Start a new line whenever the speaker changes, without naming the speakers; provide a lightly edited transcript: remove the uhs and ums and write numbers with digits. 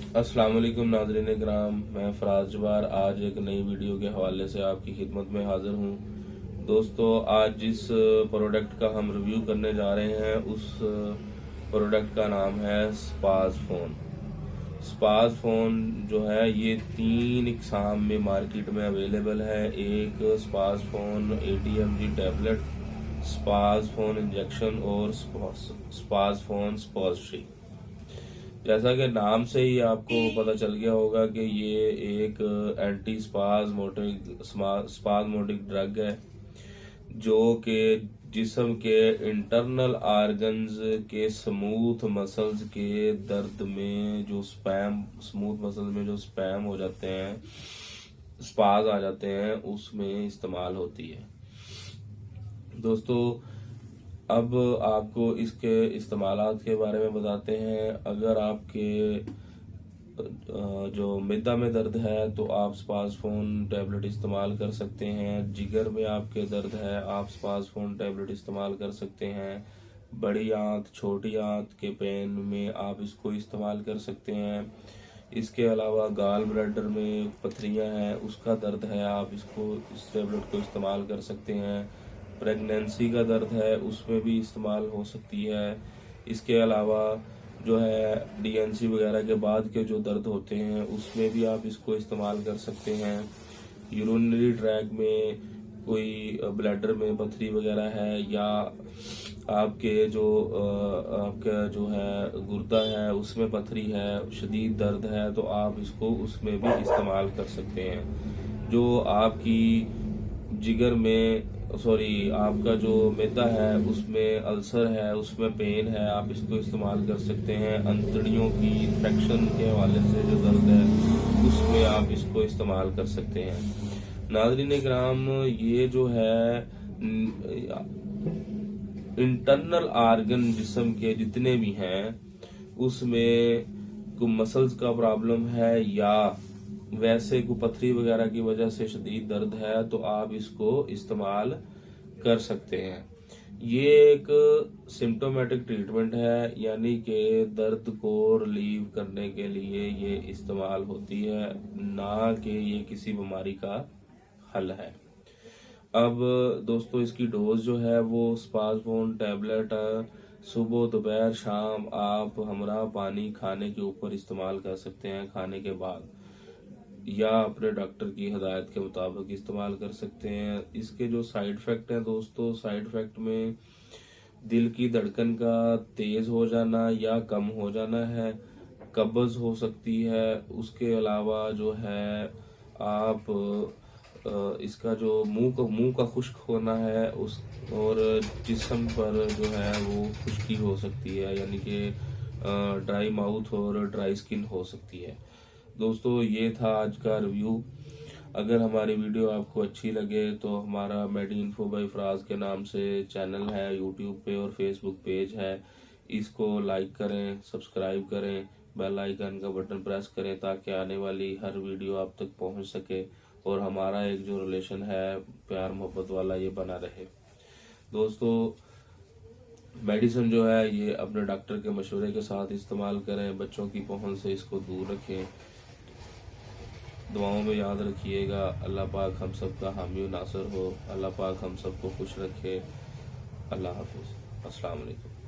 अस्सलाम वालेकुम नाज़रीन कराम, मैं फराज जवार आज एक नई वीडियो के हवाले से आपकी खिदमत में हाजिर हूँ। दोस्तों, आज जिस प्रोडक्ट का हम रिव्यू करने जा रहे हैं उस प्रोडक्ट का नाम है स्पाज फ़ोन। स्पाज फ़ोन जो है ये 3 इकसाम में मार्केट में अवेलेबल है। एक spas phone ATMG tablet, spas phone injection और स्पाज फ़ोन स्पॉज़ट्री। जैसा कि नाम से ही आपको पता चल गया होगा कि ये एक एंटी स्पाज्मोटिक ड्रग है जो कि जिस्म के इंटरनल आर्गन्स के स्मूथ मसल्स के दर्द में जो स्मूथ मसल्स में जो स्पैम हो जाते हैं, स्पाज आ जाते हैं, उसमें इस्तेमाल होती है। दोस्तों, अब आपको इसके इस्तेमालात के बारे में बताते हैं। अगर आपके जो मिद्दा में दर्द है तो आप स्पाज फ़ोन टैबलेट इस्तेमाल कर सकते हैं। जिगर में आपके दर्द है, आप स्पाज फ़ोन टैबलेट इस्तेमाल कर सकते हैं। बड़ी आंत छोटी आंत के पेन में आप इसको इस्तेमाल कर सकते हैं। इसके अलावा गाल ब्लैडर में पथरियां हैं, उसका दर्द है, आप इस टैबलेट को इस्तेमाल कर सकते हैं। प्रेगनेंसी का दर्द है, उसमें भी इस्तेमाल हो सकती है। इसके अलावा जो है DNC वगैरह के बाद के जो दर्द होते हैं उसमें भी आप इसको इस्तेमाल कर सकते हैं। यूरिनरी ट्रैक में कोई ब्लैडर में पथरी वगैरह है या आपका जो है गुर्दा है उसमें पथरी है, शदीद दर्द है, तो आप इसको उसमें भी इस्तेमाल कर सकते हैं। जो आपकी जिगर में आपका जो मैदा है उसमें अल्सर है, उसमें पेन है, आप इसको इस्तेमाल कर सकते हैं। अंतड़ियों की इन्फेक्शन के हवाले से जो दर्द है उसमें आप इसको इस्तेमाल कर सकते हैं। नाज़रीन किराम, ये जो है इंटरनल आर्गन जिस्म के जितने भी हैं उसमें कोई मसल्स का प्रॉब्लम है या वैसे को पथरी वगैरह की वजह से शदीद दर्द है तो आप इसको इस्तेमाल कर सकते हैं। ये एक सिम्टोमेटिक ट्रीटमेंट है, यानी कि दर्द को रिलीव करने के लिए ये इस्तेमाल होती है, ना कि ये किसी बीमारी का हल है। अब दोस्तों, इसकी डोज जो है वो स्पाज फ़ोन टैबलेट सुबह दोपहर शाम आप हमरा पानी खाने के ऊपर इस्तेमाल कर सकते हैं, खाने के बाद, या अपने डॉक्टर की हिदायत के मुताबिक इस्तेमाल कर सकते हैं। इसके जो साइड इफ़ेक्ट हैं दोस्तों, साइड इफ़ेक्ट में दिल की धड़कन का तेज़ हो जाना या कम हो जाना है, कब्ज़ हो सकती है। उसके अलावा जो है आप इसका जो मुंह का खुश्क होना है और जिस्म पर जो है वो खुश्की हो सकती है, यानी कि ड्राई माउथ और ड्राई स्किन हो सकती है। दोस्तों, ये था आज का रिव्यू। अगर हमारी वीडियो आपको अच्छी लगे तो हमारा मेडी इन्फो बाय फराज के नाम से चैनल है, यूट्यूब पे और फेसबुक पेज है। इसको लाइक करें, सब्सक्राइब करें, बेल आइकन का बटन प्रेस करें ताकि आने वाली हर वीडियो आप तक पहुंच सके और हमारा एक जो रिलेशन है प्यार मोहब्बत वाला ये बना रहे। दोस्तों, मेडिसिन जो है ये अपने डॉक्टर के मशवरे के साथ इस्तेमाल करें, बच्चों की पहुंच से इसको दूर रखें। दुआओं में याद रखिएगा। अल्लाह पाक हम सब का हामी नासर हो। अल्लाह पाक हम सबको खुश रखे। अल्लाह हाफिज़। अस्सलाम वालेकुम।